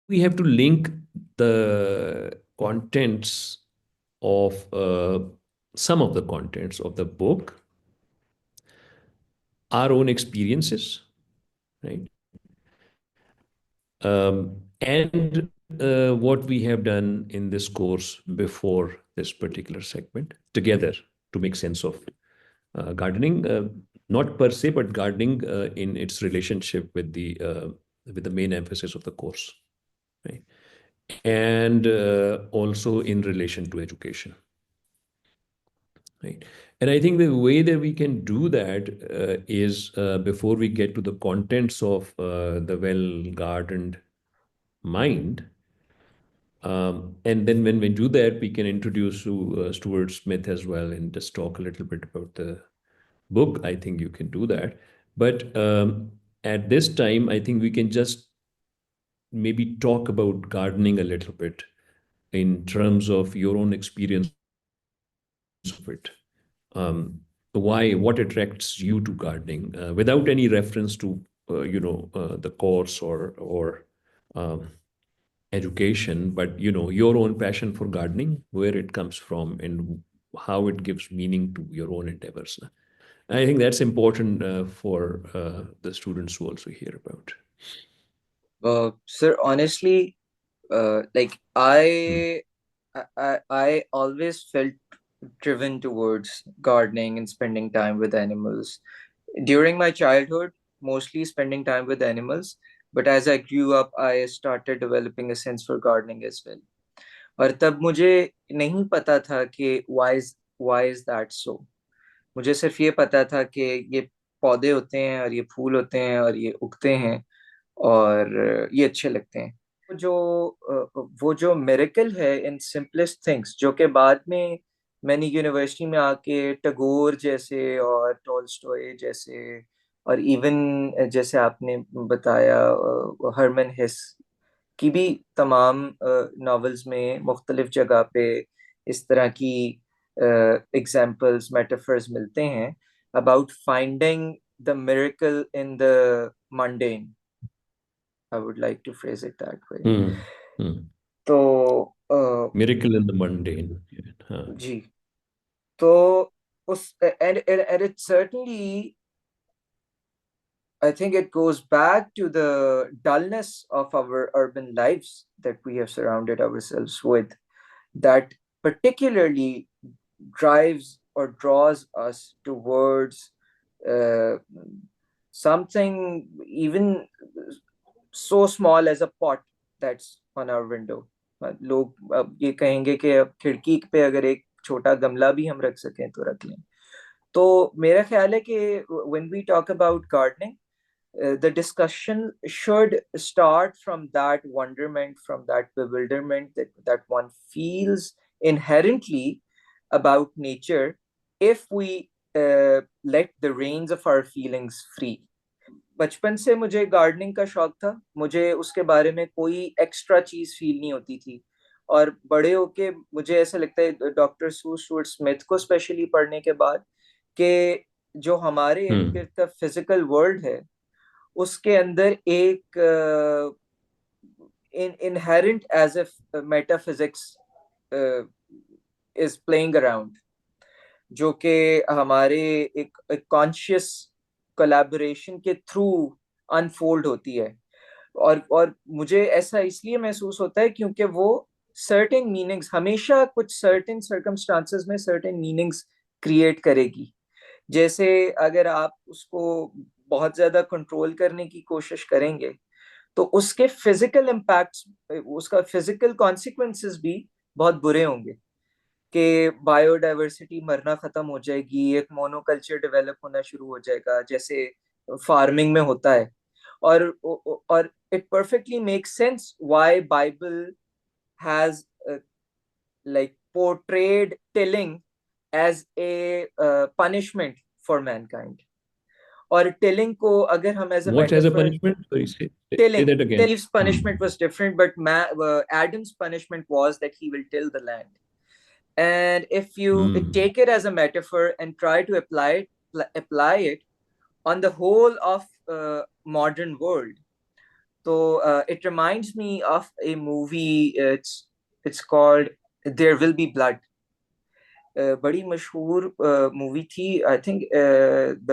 we have to link the contents of some of the contents of the book, our own experiences, right? And what we have done in this course before this particular segment together to make sense of gardening, not per se, but gardening in its relationship with the main emphasis of the course, right? And also in relation to education, right? And I think the way that we can do that is before we get to the contents of the well-gardened mind. And then when we do that, we can introduce to Stuart Smith as well and just talk a little bit about the book. I think you can do that. But at this time, I think we can just maybe talk about gardening a little bit in terms of your own experience of it. Why, what attracts you to gardening, without any reference to, the course or um, education, but your own passion for gardening, where it comes from, and how it gives meaning to your own endeavors. I think that's important for the students to also hear about. Sir, honestly, like Hmm. I always felt driven towards gardening and spending time with animals. During my childhood, mostly spending time with animals, but as I grew up, I started developing a sense for gardening as well. और तब मुझे नहीं पता था कि why is that so. मुझे सिर्फ ये पता था कि ये पौधे होते हैं और ये फूल होते हैं और ये उगते हैं और ये अच्छे लगते हैं. जो वो जो मिरेकल है इन सिंपलेस्ट थिंग्स, जो कि बाद में मैंने यूनिवर्सिटी में आके टैगोर जैसे और टॉलस्टॉय जैसे और इवन जैसे आपने बताया हरमन हेस की भी तमाम नॉवेल्स में मुख्तलिफ जगह पे इस तरह की एग्जाम्पल्स मेटाफर्स मिलते हैं about finding the miracle in the mundane. I would like to phrase it that way. Hmm. Hmm. तो Miracle in the mundane. Huh. जी, तो उस and it certainly, I think it goes back to the dullness of our urban lives that we have surrounded ourselves with, that particularly drives or draws us towards uh, something even so small as a pot that's on our window. लोग अब ये कहेंगे कि अब खिड़की पे अगर एक छोटा गमला भी हम रख सकें तो रख लें. तो मेरा ख्याल है कि when we talk about gardening, the discussion should start from that wonderment, from that bewilderment that one feels inherently about nature if we let the reins of our feelings free. बचपन से मुझे गार्डनिंग का शौक था. मुझे उसके बारे में कोई एक्स्ट्रा चीज फील नहीं होती थी. और बड़े होके मुझे ऐसा लगता है डॉक्टर सू स्टुअर्ट स्मिथ को स्पेशली पढ़ने के बाद कि जो हमारे इर्द Hmm. गिर्द का फिजिकल वर्ल्ड है उसके अंदर एक inherent as if metaphysics is playing around, जो कि हमारे एक कॉन्शियस कोलैबोरेशन के थ्रू अनफोल्ड होती है. और मुझे ऐसा इसलिए महसूस होता है क्योंकि वो सर्टेन मीनिंग्स हमेशा कुछ सर्टेन सर्कमस्टांसेस में सर्टेन मीनिंग्स क्रिएट करेगी. जैसे अगर आप उसको बहुत ज्यादा कंट्रोल करने की कोशिश करेंगे तो उसके फिजिकल इम्पैक्ट्स, उसका फिजिकल कॉन्सिक्वेंसेस भी बहुत बुरे होंगे कि बायोडाइवर्सिटी मरना खत्म हो जाएगी, एक मोनोकल्चर डेवलप होना शुरू हो जाएगा जैसे फार्मिंग में होता है. और it perfectly makes sense why Bible has like portrayed tilling as a punishment for mankind. और टिलिंग को अगर हम as a What as a metaphor, punishment? Sorry, say tilling, that again. Eve's punishment was different, but Adam's punishment was that he will till the land. And if you Hmm. take it as a metaphor and try to apply it on the whole of modern world, So it reminds me of a movie. It's called There Will Be Blood. बड़ी मशहूर movie थी. I think the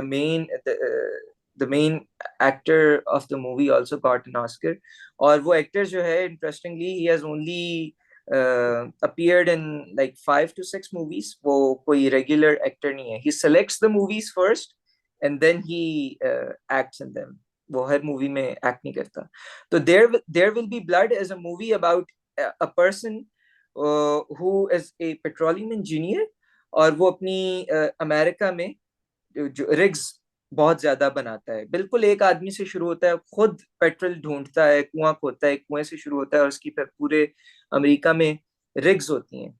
main actor of the movie also got an Oscar. और वो actor जो है, interestingly, he has only appeared in like 5 to 6 movies. वो कोई regular actor नहीं है. He selects the movies first and then he acts in them. वो हर movie में एक्ट नहीं करता. तो There Will Be Blood is a movie about a person who is a petroleum engineer. और वो अपनी अमेरिका में जो रिग्स बहुत ज्यादा बनाता है. बिल्कुल एक आदमी से शुरू होता है, खुद पेट्रोल ढूंढता है, कुआं खोदता है, कुएं से शुरू होता है, और उसकी फिर पूरे अमेरिका में रिग्स होती हैं.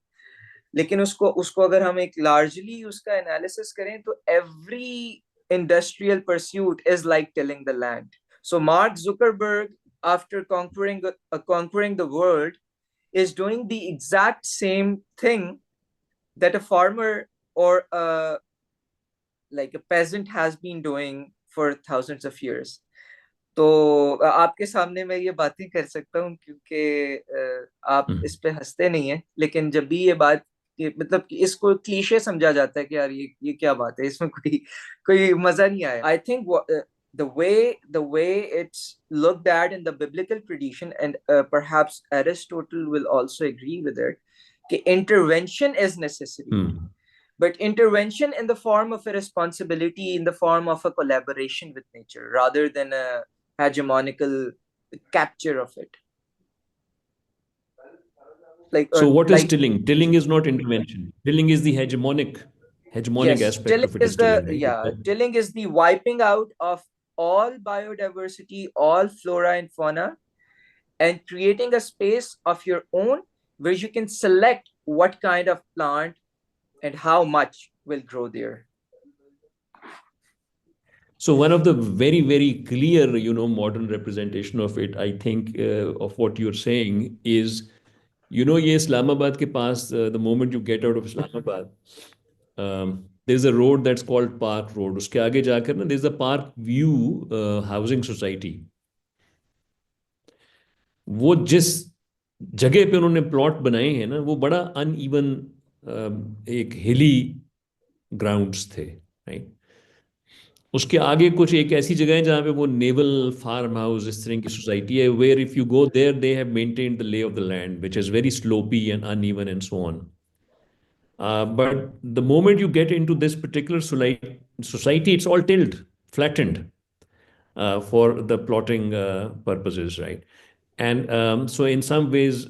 लेकिन उसको उसको अगर हम एक लार्जली उसका एनालिसिस करें तो every industrial pursuit is like tilling the land. So mark Zuckerberg, after conquering the world, is doing the exact same thing that a farmer or like a peasant has been doing for thousands of years. तो आपके सामने मैं ये बातें कर सकता हूँ क्योंकि आप इस पे हंसते नहीं हैं, लेकिन जब भी ये बात मतलब कि इसको क्लीशे समझा जाता है कि यार ये क्या बात है, इसमें कोई कोई मजा नहीं आया. I think the way it's looked at in the biblical tradition, and perhaps Aristotle will also agree with it, कि intervention is necessary. But intervention in the form of a responsibility, in the form of a collaboration with nature, rather than a hegemonical capture of it. So what is tilling? Tilling is not intervention. Tilling is the hegemonic Yes, aspect of it is tilling, right? tilling is the wiping out of all biodiversity, all flora and fauna, and creating a space of your own where you can select what kind of plant and how much will grow there. So one of the very, very clear, modern representation of it, I think, of what you're saying is, ये Islamabad के पास, the moment you get out of Islamabad, there's a road that's called Park Road. उसके आगे जाकर ना, there's a Park View Housing Society. वो जिस जगह पे उन्होंने प्लॉट बनाए हैं ना, वो बड़ा अनइवन एक हिली ग्राउंड्स थे, राइट. उसके आगे कुछ एक ऐसी जगह है जहाँ पे वो नेवल फार्म हाउस इस तरह की सोसाइटी है, where if you go there they have maintained the lay of the land which is very sloppy and uneven and so on. But the moment you get into this particular society, it's all tilled, flattened for the plotting purposes, right? And so, in some ways,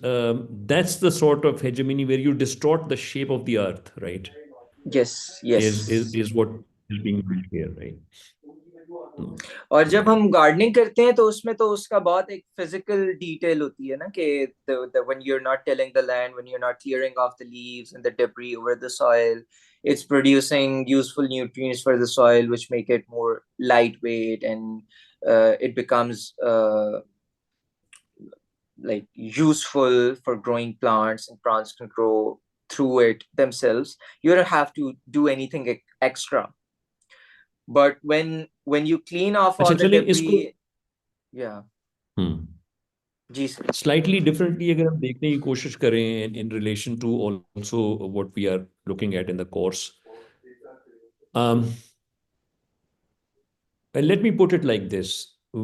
that's the sort of hegemony where you distort the shape of the earth, right? Yes, Is what is being built here, right? और जब हम gardening करते हैं तो उसमें तो उसका बहुत एक फिजिकल डिटेल होती है ना, कि when you're not tilling the land, when you're not clearing off the leaves and the debris over the soil, it's producing useful nutrients for the soil which make it more lightweight, and it becomes like useful for growing plants, and plants can grow through it themselves. You don't have to do anything extra. But when you clean off all अच्छा, the चलें इसको debris, yeah, जी sir. slightly differently अगर हम देखने की कोशिश करें in relation to also what we are looking at in the course. And let me put it like this.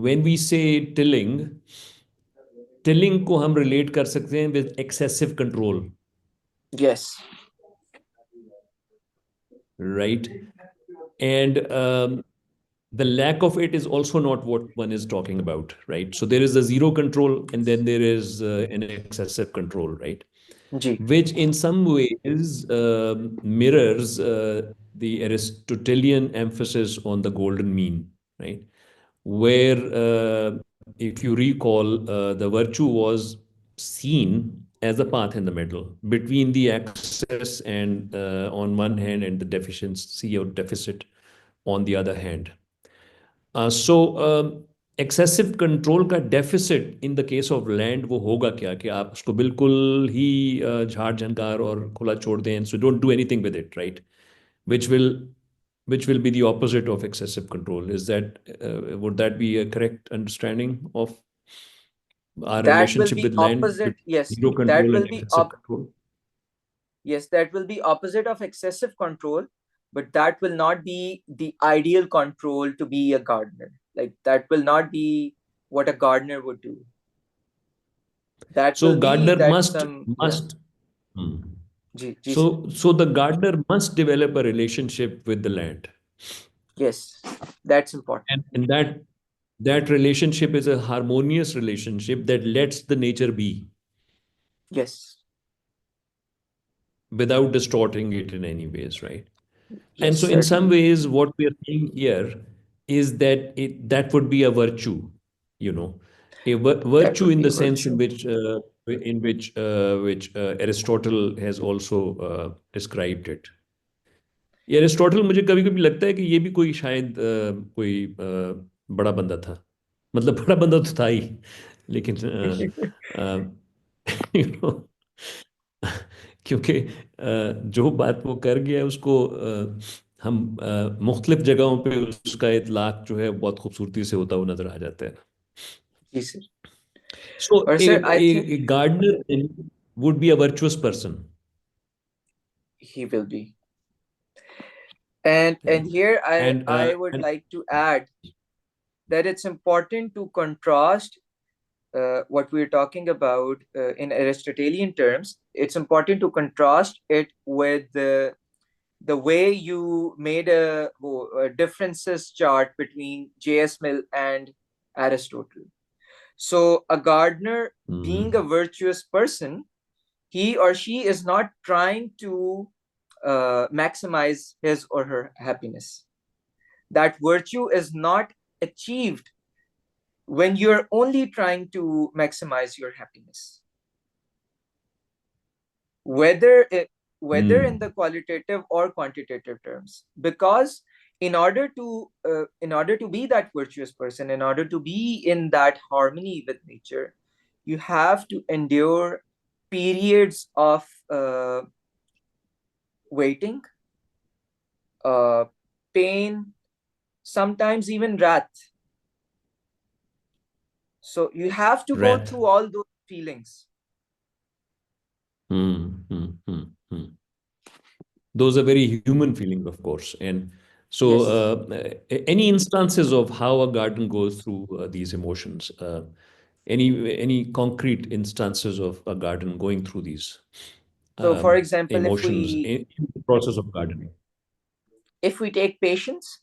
When we say tilling को हम relate कर सकते हैं with excessive control. Yes. Right. And the lack of it is also not what one is talking about, right? So there is a zero control and then there is an excessive control, right? जी. Which in some ways mirrors the Aristotelian emphasis on the golden mean, right? Where, if you recall, the virtue was seen as a path in the middle between the excess and on one hand and the deficiency or deficit on the other hand. So excessive control का deficit in the case of land वो होगा क्या कि आप उसको बिल्कुल ही झाड़ झंकार और खुला छोड़ दें, so don't do anything with it, right, which will which will be the opposite of excessive control. Is that would that be a correct understanding of our That will relationship be with land opposite. with Yes, zero that control will and be excessive control? yes, that will be opposite of excessive control, but that will not be the ideal control to be a gardener. Like that will not be what a gardener would do. That So will be gardener that must some, yeah. must Hmm. Ji sir. So the gardener must develop a relationship with the land, Yes, that's important. and that relationship is a harmonious relationship that lets the nature be Yes, without distorting it in any ways, right? And yes, so, in some certainly. ways, what we are seeing here is that that would be a virtue, you know, a That virtue would in be the a sense in virtue. which Aristotle has also described it. ये Aristotle मुझे कभी कभी लगता है कि ये भी कोई शायद कोई बड़ा बंदा था, मतलब बड़ा बंदा तो था ही, लेकिन you know, क्योंकि जो बात वो कर गया उसको हम मुख्तलिफ जगहों पे उसका इतलाक जो है बहुत खूबसूरती से होता हुआ नजर आ जाता है. जी sir. So Or sir, I think a gardener would be a virtuous person. he will be. And And here I would and like to add that it's important to contrast what we're talking about in Aristotelian terms. It's important to contrast it with the way you made a differences chart between J.S. Mill and Aristotle. So, a gardener being a mm, virtuous person, he or she is not trying to maximize his or her happiness. That virtue is not achieved when you're only trying to maximize your happiness, whether it, whether in the mm, qualitative or quantitative terms, because in order to be that virtuous person, in order to be in that harmony with nature, you have to endure periods of waiting, uh, pain, sometimes even wrath. So you have to go wrath. through all those feelings. Mm, mm, mm, mm. Those are very human feelings, of course. And so, Yes. any instances of how a garden goes through these emotions? Any concrete instances of a garden going through these So for example, emotions in the process of gardening? if we take patience,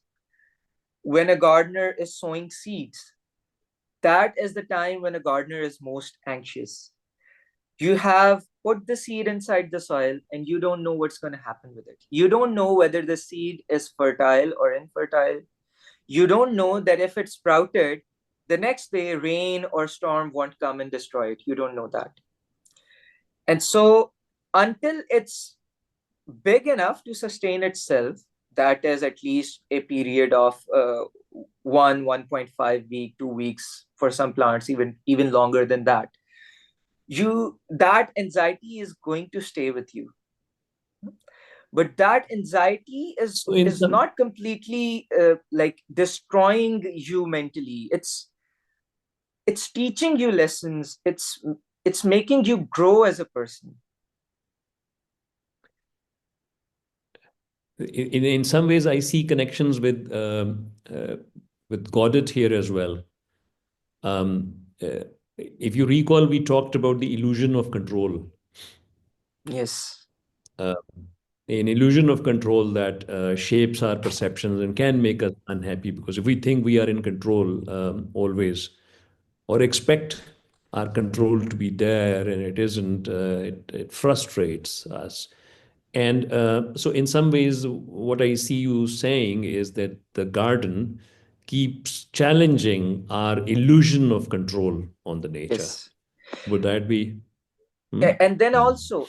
when a gardener is sowing seeds, that is the time when a gardener is most anxious. You have put the seed inside the soil and you don't know what's going to happen with it. You don't know whether the seed is fertile or infertile. You don't know that if it's sprouted, the next day rain or storm won't come and destroy it. You don't know that. And so until it's big enough to sustain itself, that is at least a period of 1.5 week, 2 weeks for some plants, even longer than that. That anxiety is going to stay with you, but that anxiety is So, in is some, not completely like destroying you mentally. It's teaching you lessons. It's making you grow as a person. in some ways, I see connections with Goddard here as well. Um, uh, if you recall, we talked about the illusion of control. Yes. Uh, an illusion of control that shapes our perceptions and can make us unhappy, because if we think we are in control always, or expect our control to be there and it isn't, it frustrates us. And so, in some ways, what I see you saying is that the garden keeps challenging our illusion of control on the nature. Yes. Would that be? Hmm? And then also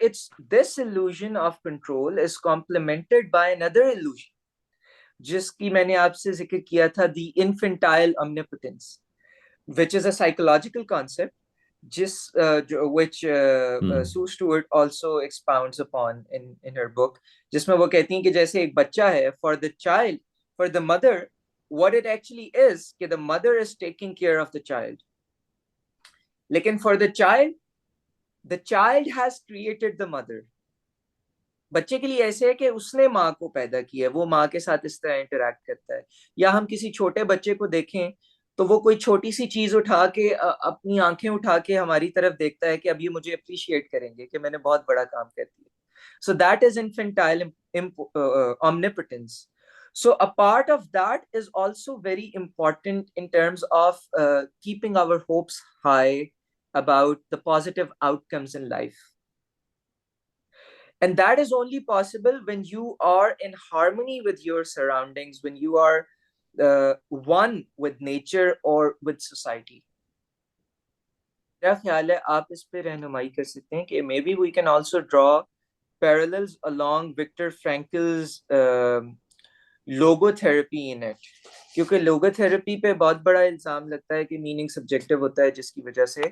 it's this illusion of control is complemented by another illusion जिसकी मैंने आपसे जिक्र किया था, the infantile omnipotence, which is a psychological concept which Hmm. Sue Stewart also expounds upon in her book, जिसमें वो कहती हैं कि जैसे एक बच्चा है, for the child, for the mother, what it actually is कि the mother is taking care of the child. लेकिन for the child has created the mother. बच्चे के लिए ऐसे है कि उसने माँ को पैदा किया है, वो माँ के साथ इस तरह इंटरेक्ट करता है. या हम किसी छोटे बच्चे को देखें तो वो कोई छोटी सी चीज उठा के अपनी आंखें उठा के हमारी तरफ देखता है कि अब ये मुझे अप्रिशिएट करेंगे कि मैंने बहुत बड़ा काम कर दिया. So that is infantile omnipotence. So a part of that is also very important in terms of keeping our hopes high about the positive outcomes in life. And that is only possible when you are in harmony with your surroundings, when you are one with nature or with society. मेरा ख्याल है आप इस पे रहनुमाई कर सकते हैं कि maybe we can also draw parallels along Viktor Frankl's logotherapy in it. क्योंकि लोगोथेरेपी पे बहुत बड़ा इल्जाम लगता है कि मीनिंग सब्जेक्टिव होता है, जिसकी वजह से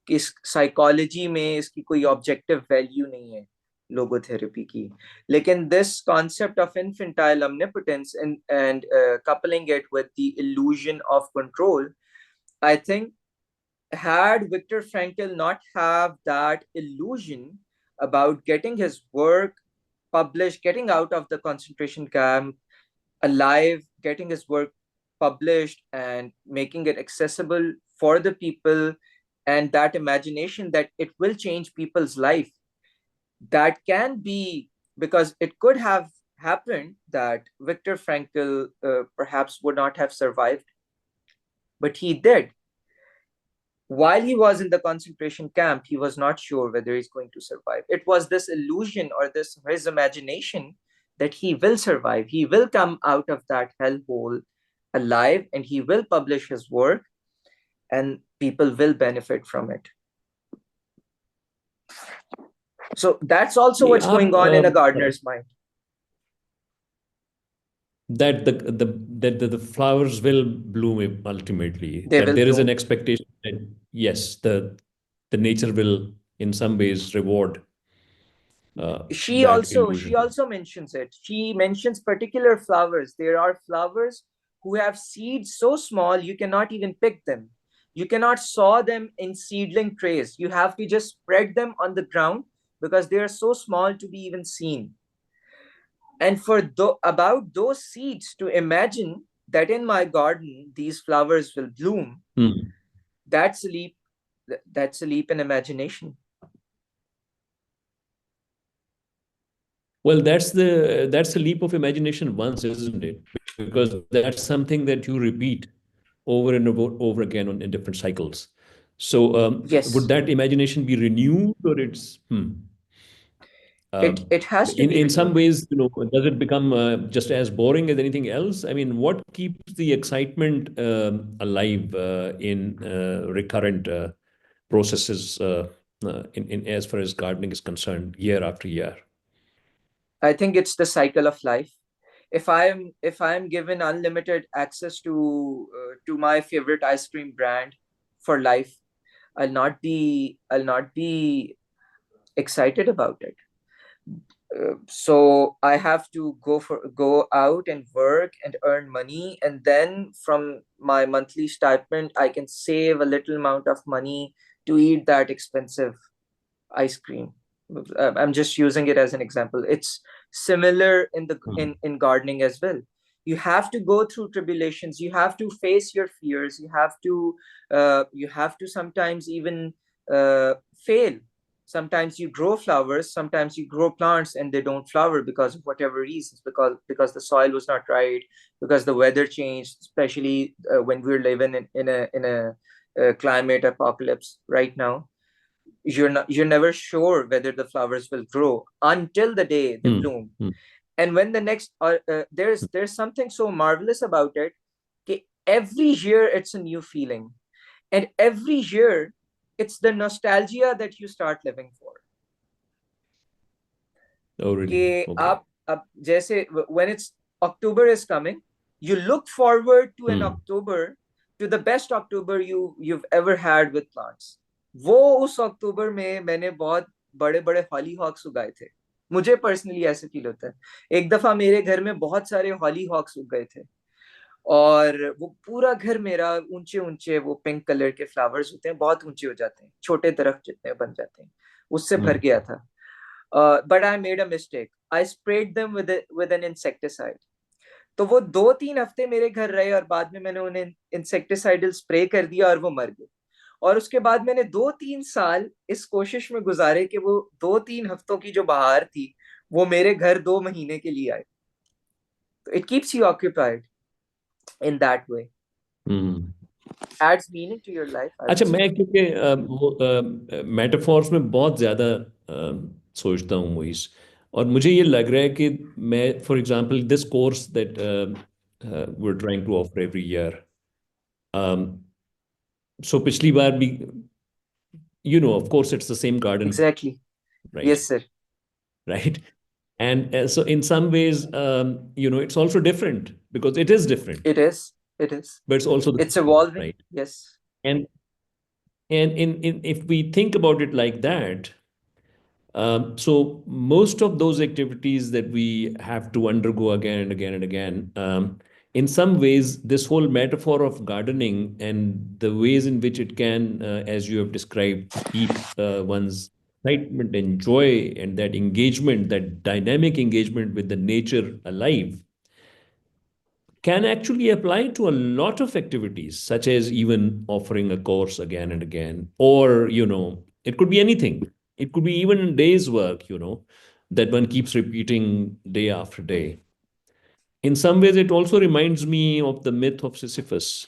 कि इस साइकोलॉजी में इसकी कोई ऑब्जेक्टिव वैल्यू नहीं है लोगोथेरेपी की. लेकिन this concept of infantile omnipotence and coupling it with the illusion of control, I think had Viktor Frankl not have that illusion about getting his work published, getting out of the concentration camp alive, getting his work published and making it accessible for the people, and that imagination that it will change people's life, that can be, because it could have happened that Viktor Frankl perhaps would not have survived, but he did. While he was in the concentration camp, he was not sure whether he's going to survive. It was this illusion or this his imagination that he will survive. He will come out of that hellhole alive and he will publish his work and people will benefit from it. So that's also ये what's आप going on in a gardener's mind. that the flowers will bloom ultimately, They that will there is an bloom. expectation that yes, the nature will in some ways reward she that also she illusion. also mentions it. She mentions particular flowers. There are flowers who have seeds so small you cannot even pick them. You cannot sow them in seedling trays. You have to just spread them on the ground because they are so small to be even seen. And for about those seeds to imagine that in my garden these flowers will bloom, Hmm. that's a leap. That's a leap in imagination. Well, that's a leap of imagination once, isn't it? Because that's something that you repeat over and over again in different cycles. So, would Yes, that imagination be renewed, or it's it has to be in some renewed. ways, does it become just as boring as anything else? I mean, what keeps the excitement alive in recurrent processes in as far as gardening is concerned, year after year? I think it's the cycle of life. If I'm given unlimited access to my favorite ice cream brand for life, I'll not be excited about it. So I have to go out and work and earn money, and then from my monthly stipend I can save a little amount of money to eat that expensive ice cream. I'm just using it as an example. It's similar in the Hmm. in gardening as well. You have to go through tribulations. You have to face your fears. You have to sometimes even fail. Sometimes you grow flowers. Sometimes you grow plants and they don't flower because of whatever reasons. Because the soil was not right. Because the weather changed, especially when we're living in a climate apocalypse right now. You're never sure whether the flowers will grow until the day they Hmm. bloom. Hmm. And when the next there's something so marvelous about it. Okay, every year it's a new feeling, and every year it's the nostalgia that you start living for. Oh, really? कि Okay. आप जैसे when it's October is coming, you look forward to an Hmm. October, to the best October you've ever had with plants. वो उस अक्टूबर में मैंने बहुत बड़े बड़े हॉली हॉक्स उगाए थे. मुझे पर्सनली ऐसे फील होता है. एक दफा मेरे घर में बहुत सारे हॉली हॉक्स उग गए थे और वो पूरा घर मेरा ऊंचे ऊंचे वो पिंक कलर के फ्लावर्स होते हैं, बहुत ऊंचे हो जाते हैं, छोटे दरख्त जितने बन जाते हैं, उससे भर हम्म गया था. But I made a mistake, I spread them with an insecticide. तो वो 2-3 हफ्ते मेरे घर रहे और बाद में मैंने उन्हें इंसेक्टिसाइडल स्प्रे कर दिया और वो मर गए. और उसके बाद मैंने 2-3 साल इस कोशिश में गुजारे कि वो 2-3 हफ्तों की जो बहार थी वो मेरे घर 2 महीने के लिए आए. तो it keeps you occupied in that way, hmm adds meaning to your life, I अच्छा, would say. मैं क्योंकि वो मेटाफॉर्स में बहुत ज़्यादा सोचता हूँ मोइस, और मुझे ये लग रहा है कि मैं for example this course that we are trying to offer every year, so पिछली बार भी of course it's the same garden, Exactly. Right? Yes, sir. Right. And so in some ways, it's also different because it is different, It is. It is. but it's also the It's same, evolving. right? Yes. And in if we think about it like that, so most of those activities that we have to undergo again and again and again, in some ways, this whole metaphor of gardening and the ways in which it can, as you have described, keep one's excitement and joy and that engagement, that dynamic engagement with the nature alive, can actually apply to a lot of activities, such as even offering a course again and again, or, it could be anything. It could be even day's work, that one keeps repeating day after day. In some ways, it also reminds me of the myth of Sisyphus.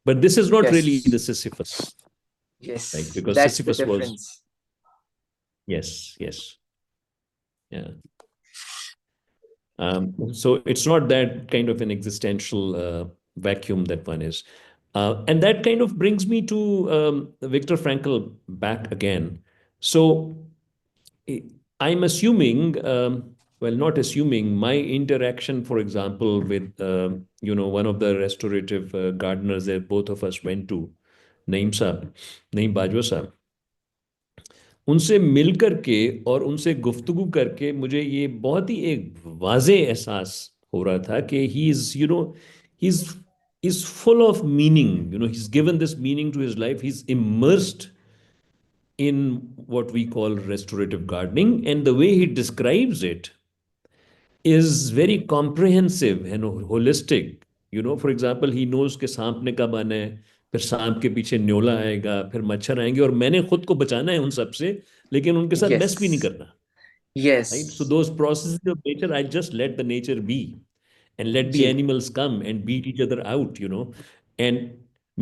But this is not really the Yes. Sisyphus, right? Yes. Because That's the Sisyphus was, difference. yes, yes, yeah. So it's not that kind of an existential vacuum that one is. And that kind of brings me to Viktor Frankl back again. So I- I'm assuming, well, not assuming, my interaction, for example, with, one of the restorative gardeners that both of us went to, Naeem Saab, Naeem Bajwa Saab, उनसे मिल करके और उनसे गुफ्तगू करके मुझे ये बहुत ही एक वाज़े एहसास हो रहा था कि he is full of meaning, he is given this meaning to his life, he is immersed in what we call restorative gardening, and the way he describes it is very comprehensive and holistic. For example, he knows कि सांप ने कब आना है, फिर सांप के पीछे न्योला आएगा, फिर मच्छर आएंगे, और मैंने खुद को बचाना है उन सब से, लेकिन उनके साथ मेस भी नहीं Yes. करना, right? So Yes. those processes of nature, I just let the nature be and let the Ji. animals come and beat each other out. And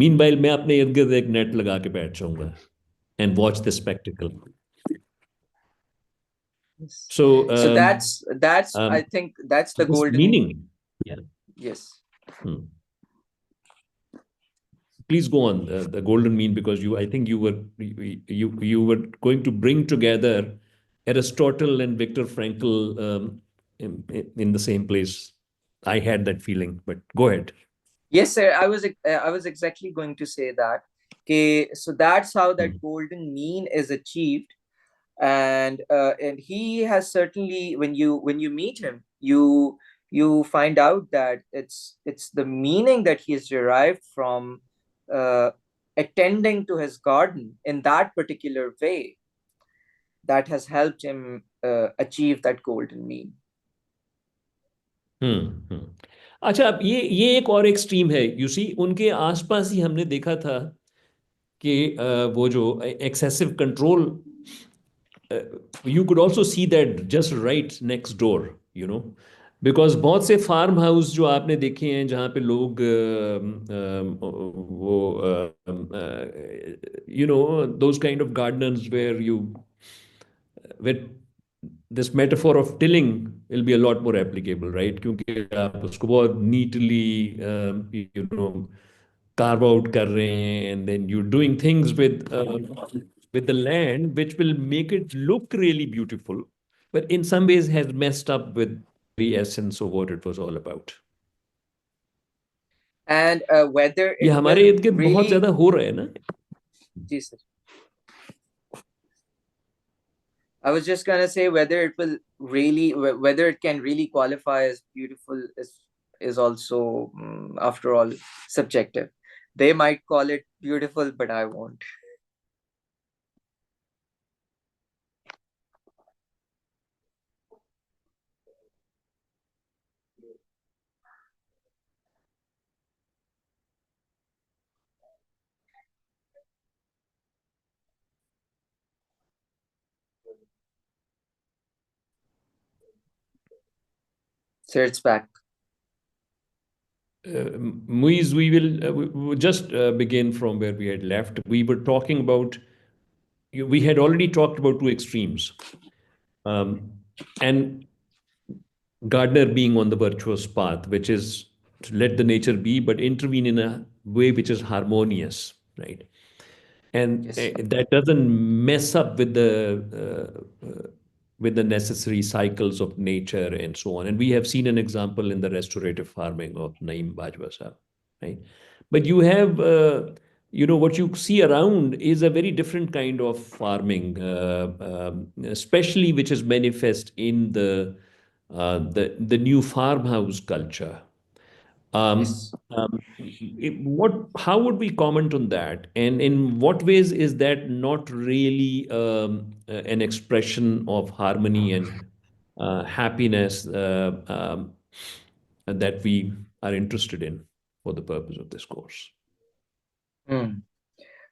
meanwhile, मैं अपने इर्द गिर्द एक नेट लगा के बैठ जाऊंगा and watch the spectacle. Yes. So So that's I think that's the this golden mean. meaning, yeah. Yes. Hmm. Please go on, the golden mean, because I think you were going to bring together Aristotle and Viktor Frankl in the same place. I had that feeling, but go ahead. Yes, sir. I was exactly going to say that. Okay, so that's how that Hmm. golden mean is achieved. And he has certainly, when you meet him, you find out that it's the meaning that he has derived from uh, attending to his garden in that particular way that has helped him achieve that golden mean. हम्म. अच्छा, अब ये एक और extreme है, you see, उनके आसपास ही हमने देखा था कि वो जो excessive control, you could also see that just right next door. Because बहुत से फार्म हाउस जो आपने देखे हैं जहाँ पे लोग वो those kind of gardeners where this metaphor of tilling will be a lot more applicable, right? क्योंकि आप उसको बहुत neatly carve out कर रहे हैं, and then you're doing things with the land which will make it look really beautiful, but in some ways has messed up with the essence of what it was all about. And whether ये it हमारे will इर्द गिर्द बहुत really. ज्यादा हो रहा है ना. Ji, sir. I was just gonna say whether it will really, whether it can really qualify as beautiful is also, after all, subjective. They might call it beautiful, but I won't. So it's back. Muiz, we will just begin from where we had left. We were talking about, we had already talked about two extremes. Um, and Gardner being on the virtuous path, which is to let the nature be, but intervene in a way which is harmonious, right? And Yes. that doesn't mess up with the necessary cycles of nature and so on. And we have seen an example in the restorative farming of Naeem Bajwa Sahab, right? But you have, what you see around is a very different kind of farming, especially which is manifest in the new farmhouse culture. Yes. How would we comment on that? And in what ways is that not really an expression of harmony and happiness that we are interested in for the purpose of this course? Hmm.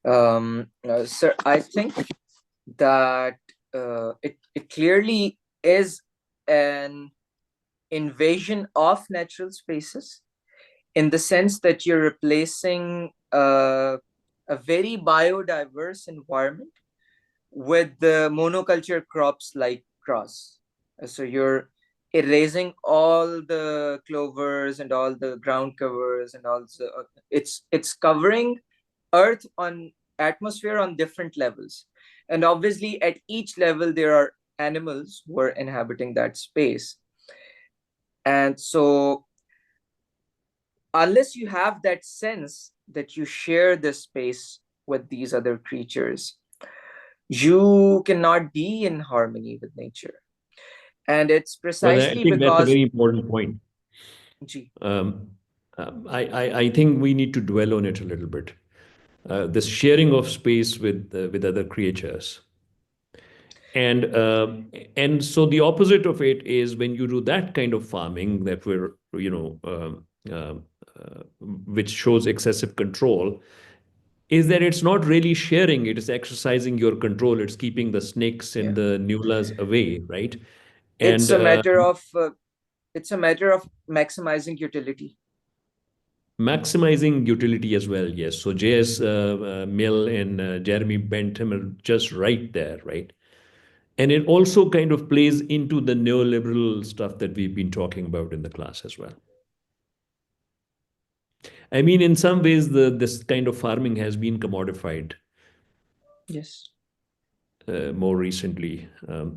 Sir, I think that it clearly is an invasion of natural spaces, in the sense that you're replacing a very biodiverse environment with the monoculture crops like grass. So you're erasing all the clovers and all the ground covers and also it's covering earth on atmosphere on different levels. And obviously at each level there are animals who are inhabiting that space. And so unless you have that sense that you share this space with these other creatures, you cannot be in harmony with nature. And it's Well, I precisely think that's a because, very important point. gee, Um, I think we need to dwell on it a little bit. This sharing of space with other creatures. And so the opposite of it is when you do that kind of farming that we're, which shows excessive control, is that it's not really sharing, it is exercising your control. It's keeping the snakes and yeah, the nulas away, right? it's And a matter of it's a matter of maximizing utility. maximizing utility as well, yes. So J.S. Mill and Jeremy Bentham are just right there, right? And it also kind of plays into the neoliberal stuff that we've been talking about in the class as well. I mean, in some ways, this kind of farming has been commodified Yes. more recently.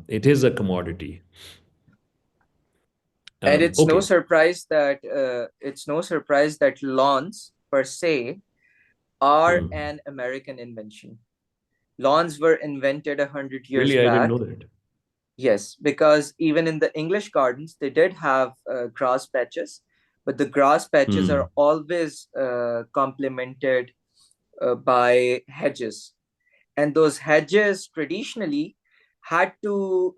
It is a commodity. And it's no Okay. surprise that lawns per se are Hmm. an American invention. Lawns were invented 100 years Really, I didn't back. know that. Yes, because even in the English gardens, they did have grass patches, but the grass patches Hmm. are always complemented by hedges. And those hedges traditionally had to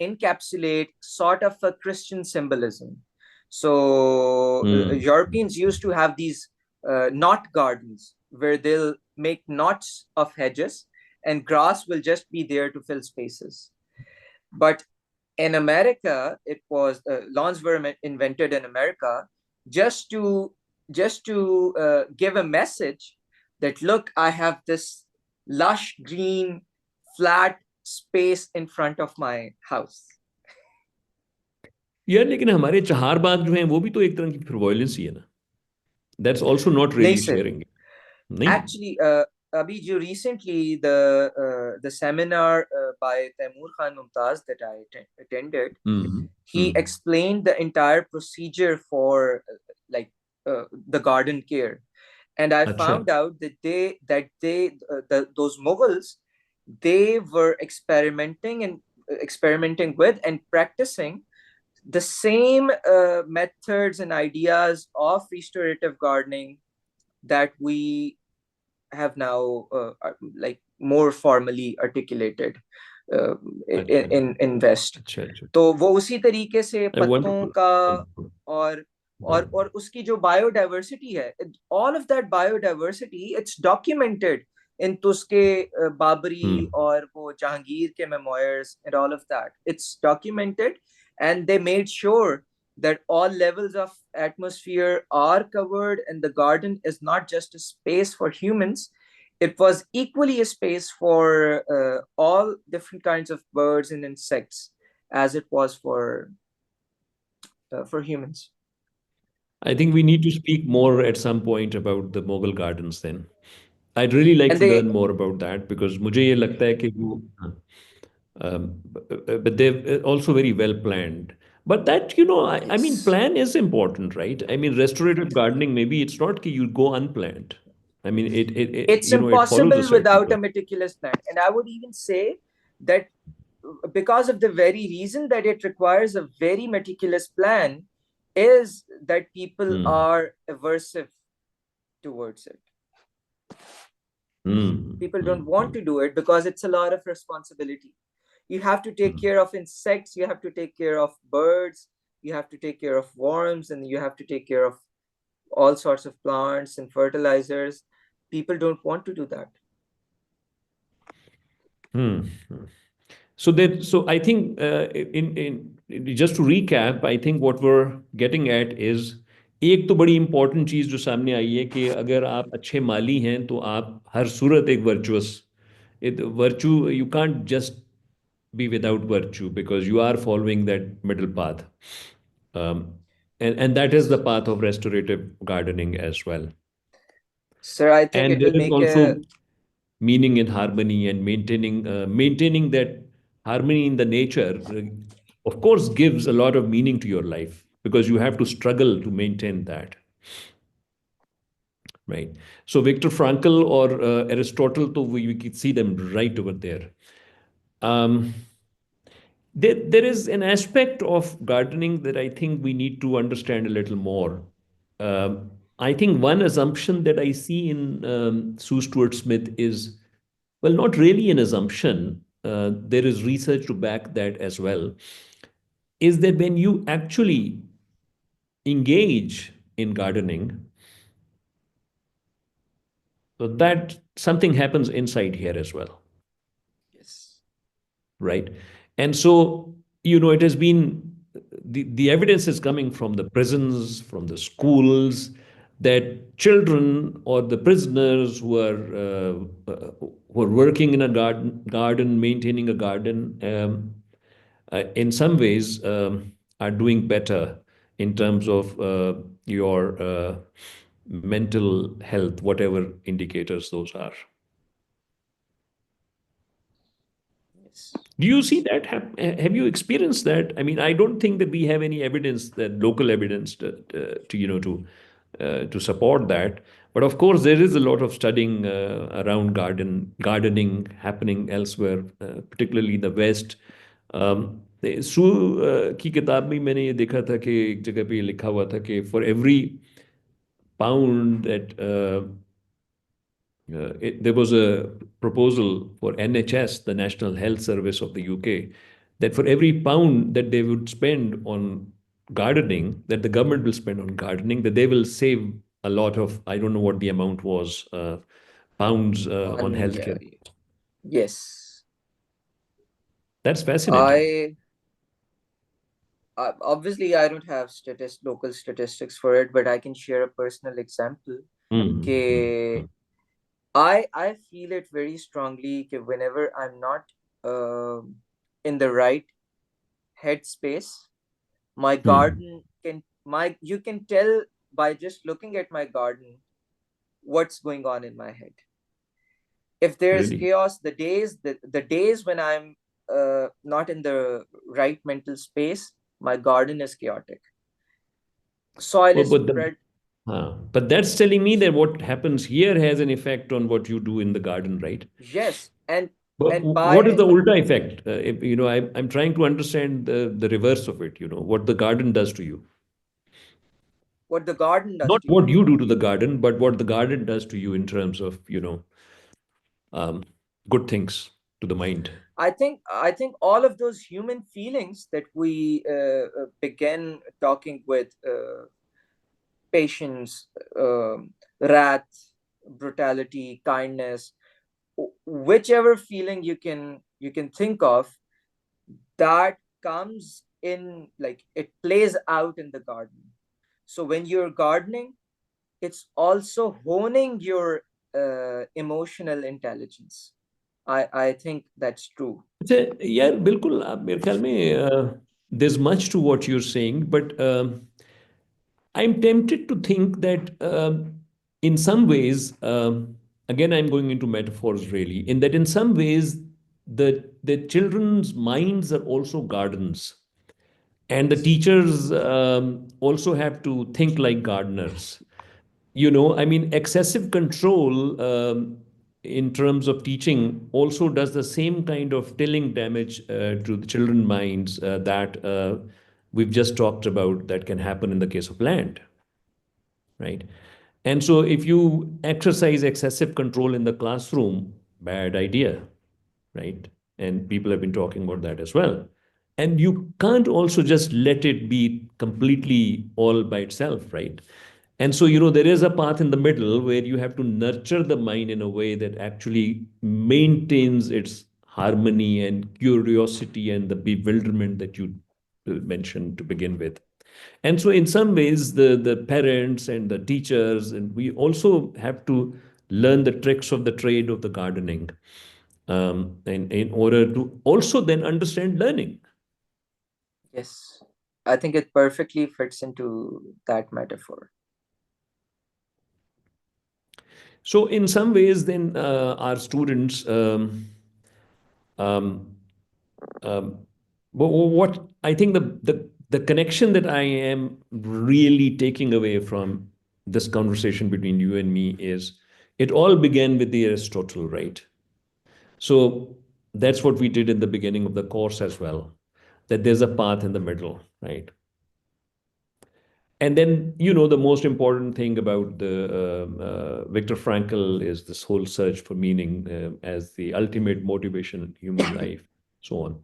encapsulate sort of a Christian symbolism. So Hmm. Europeans used to have these knot gardens where they'll make knots of hedges and grass will just be there to fill spaces. But in America, it was lawns were invented in America just to give a message that look, I have this lush green flat space in front of my house. यार लेकिन हमारे चहार बाग जो हैं वो भी तो एक तरह की फ्रिवॉलेंस ही है ना. That's also not नहीं really sir, sharing it. नहीं. actually abhi jo recently the seminar by Taimur Khan Mumtaz that I attended, Hmm. he Hmm. explained the entire procedure for like the garden care. And I अच्छा. found out that those Mughals, they were experimenting with and practicing the same methods and ideas of restorative gardening that we have now like more formally articulated uh, अच्छा in West. अच्छा अच्छा तो वो उसी तरीके से पत्तों वंडरफुल का वंडरफुल और और उसकी जो बायोडाइवर्सिटी है, all of that biodiversity it's documented in Tuzuk Babri hmm और वो जहांगीर के memoirs and all of that it's documented. And they made sure that all levels of atmosphere are covered and the garden is not just a space for humans, it was equally a space for all different kinds of birds and insects as it was for humans. I think we need to speak more at some point about the Mughal gardens then. I'd really like And to they learn more about that because मुझे ये लगता है कि वो but they're also very well planned. But that, I mean, Yes, plan is important, right? I mean, restorative gardening, maybe it's not that you go unplanned. I mean, it's it follows a impossible certain without a plan. meticulous plan. And I would even say that because of the very reason that it requires a very meticulous plan, is that people Hmm. are aversive towards it. Hmm. People Hmm. don't want Hmm. to do it because it's a lot of responsibility. You have to take Hmm. care of insects, you have to take care of birds, you have to take care of worms, and you have to take care of all sorts of plants and fertilizers. People don't want to do that. Hmm. Hmm. So I think in just to recap, I think what we're getting at is एक तो बड़ी important चीज जो सामने आई है कि अगर आप अच्छे माली हैं तो आप हर सूरत एक virtuous virtue you can't just be without virtue because you are following that middle path. um, and that is the Yes. path of restorative gardening as well. Sir, I think And it there will is make a also meaning in harmony and maintaining that harmony in the nature, of course, gives a lot of meaning to your life because you have to struggle to maintain that, right? So Viktor Frankl or Aristotle, to we can see them right over there. um, there is an aspect of gardening that I think we need to understand a little more. I think one assumption that I see in Sue Stuart Smith is, well, not really an assumption. There is research to back that as well. Is that when you actually engage in gardening, so that something happens inside here as well, yes. right? And so, it has been the evidence is coming from the prisons, from the schools, that children or the prisoners who are working in a garden, maintaining a garden, in some ways are doing better in terms of your mental health, whatever indicators those are. Yes. Do you see that? Have you experienced that? I mean, I don't think that we have any evidence, that local evidence to support that. But of course, there is a lot of studying around gardening happening elsewhere, particularly in the West. सू की किताब में मैंने ये देखा था कि एक जगह पे ये लिखा हुआ था कि for every pound that there was a proposal for NHS, the National Health Service of the UK, that for every pound that they would spend on gardening, that the government will spend on gardening, that they will save a lot of, I don't know what the amount was, pounds on On yeah, healthcare. yes. That's fascinating. I obviously I don't have local statistics for it, but I can share a personal example. Mm, mm, Ke mm, I feel it very strongly ke whenever I'm not um in the right headspace, my mm. garden can my you can tell by just looking at my garden what's going on in my head. If there's Really? chaos, the days when I'm not in the right mental space, my garden is chaotic. Soil But, is but, spread. but that's telling me that what happens here has an effect on what you do in the garden, right? Yes, and But And what is by the ulta effect? I'm trying to understand the reverse of it, what the garden does to you. what the garden does Not to what you, you do to the garden, but what the garden does to you in terms of, um, good things to the mind. I think all of those human feelings that we began talking with, patience, wrath, brutality, kindness, whichever feeling you can think of, that comes in, like, it plays out in the garden. So when you're gardening, it's also honing your emotional intelligence. I think that's true. अच्छा, यार बिल्कुल मेरे ख्याल में there's much to what you're saying, but I'm tempted to think that in some ways, again, I'm going into metaphors really, in that in some ways, the children's minds are also gardens. And the Yes. teachers also have to think like gardeners. I mean, excessive control in terms of teaching also does the same kind of tilling damage to the children's minds that we've just talked about that can happen in the case of land, right? And so if you exercise excessive control in the classroom, bad idea, right? And people have been talking about that as well. And you can't also just let it be completely all by itself, right? And so, there is a path in the middle where you have to nurture the mind in a way that actually maintains its harmony and curiosity and the bewilderment that you mentioned to begin with. And so, in some ways, the parents and the teachers, and we also have to learn the tricks of the trade of the gardening, and in order to also then understand learning. Yes, I think it perfectly fits into that metaphor. So, in some ways, then our students, um, um, what I think the connection that I am really taking away from this conversation between you and me is it all began with the Aristotle, right? So that's what we did in the beginning of the course as well, that there's a path in the middle, right? And then, the most important thing about the Viktor Frankl is this whole search for meaning as the ultimate motivation in human life, so on.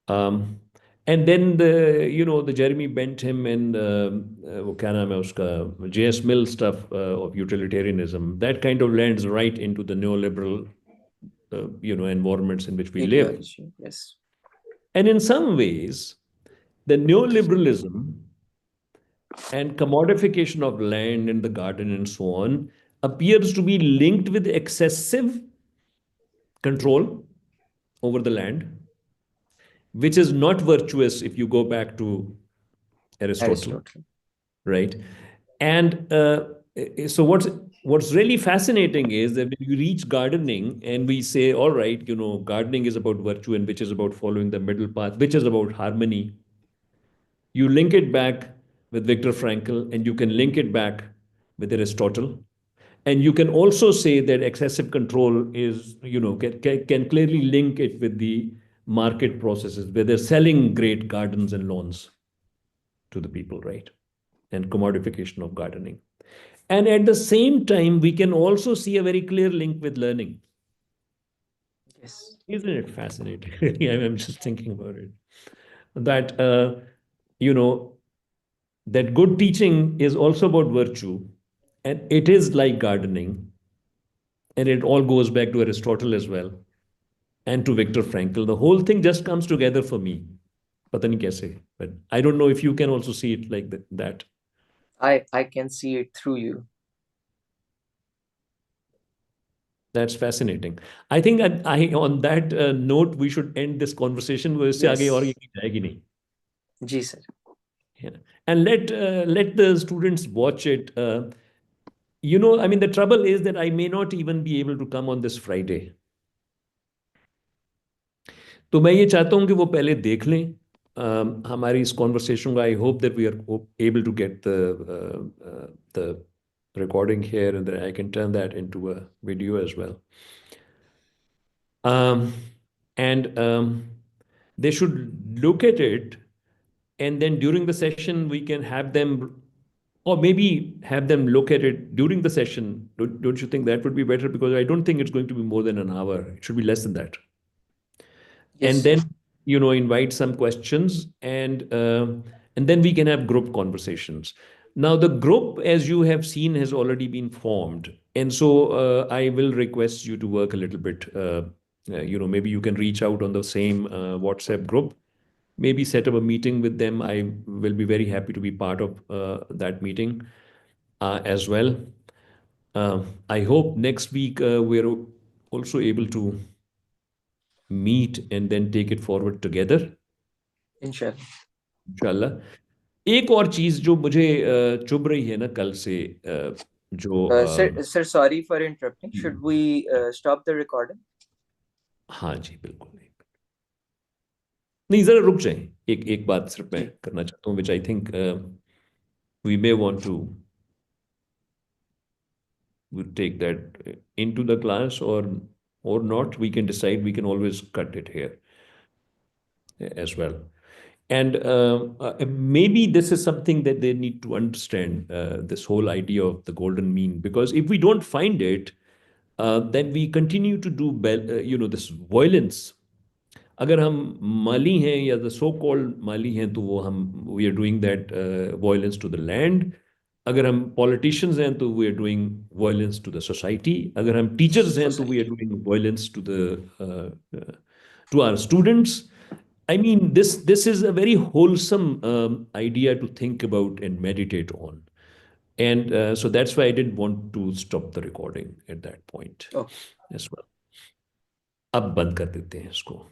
Um, and then the Jeremy Bentham and वो क्या नाम है उसका J.S. Mill stuff of utilitarianism, that kind of lands right into the neoliberal, environments in which we live. Ideology, yes. And in some ways, the neoliberalism and commodification of land and the garden and so on appears to be linked with excessive control over the land, which is not virtuous if you go back to Aristotle, Aristotle. right? And so what's really fascinating is that when you reach gardening and we say, all right, gardening is about virtue and which is about following the middle path, which is about harmony. You link it back with Viktor Frankl, and you can link it back with Aristotle. And you can also say that excessive control is, can clearly link it with the market processes where they're selling great gardens and lawns to the people, right? And commodification of gardening. And at the same time, we can also see a very clear link with learning. Yes. Isn't it fascinating? I'm just thinking about it. That, you know, that good teaching is also about virtue, and it is like gardening, and it all goes back to Aristotle as well, and to Viktor Frankl. The whole thing just comes together for me. पता नहीं कैसे, but I don't know if you can also see it like that. I can see it through you. That's fascinating. I think on that note we should end this conversation. वो इससे आगे और ये Yes. कहीं जाएगी नहीं. Ji sir. Yeah. And let the students watch it. I mean, the trouble is that I may not even be able to come on this Friday. तो मैं ये चाहता हूँ कि वो पहले देख लें हमारी इस कॉन्वर्सेशन को. I hope that we are able to get the recording here and then I can turn that into a video as well. Um, and they should look at it, and then during the session we can have them, or maybe have them look at it during the session. Don't you think that would be better? Because I don't think it's going to be more than an hour. It should be less than that. And Yes. then, invite some questions, and then we can have group conversations. Now the group, as you have seen, has already been formed, and so I will request you to work a little bit. Maybe you can reach out on the same WhatsApp group, maybe set up a meeting with them. I will be very happy to be part of that meeting as well. I hope next week we're also able to meet and then take it forward together, Inshallah. इंशाल्लाह. एक और चीज जो मुझे चुभ रही है ना कल से, जो Sir, sorry for interrupting. Should we stop the recording? हाँ जी, बिल्कुल नहीं, नहीं, जरा रुक जाएं. एक एक बात सिर्फ मैं जी. करना चाहता हूँ, which I think we may want to take that into the class, or not. We can decide. We can always cut it here as well. And maybe this is something that they need to understand, this whole idea of the golden mean, because if we don't find it, then we continue to do this violence. अगर हम माली हैं या the so called माली हैं, तो वो हम we are doing that violence to the land. अगर हम पॉलिटिशियंस हैं तो we are doing violence to the society. अगर हम टीचर्स हैं तो we are Society. Doing violence to our students. I mean, this is a very wholesome idea to think about and meditate on. And so that's why I didn't want to stop the recording at that point Okay. as well. अब बंद कर देते हैं इसको.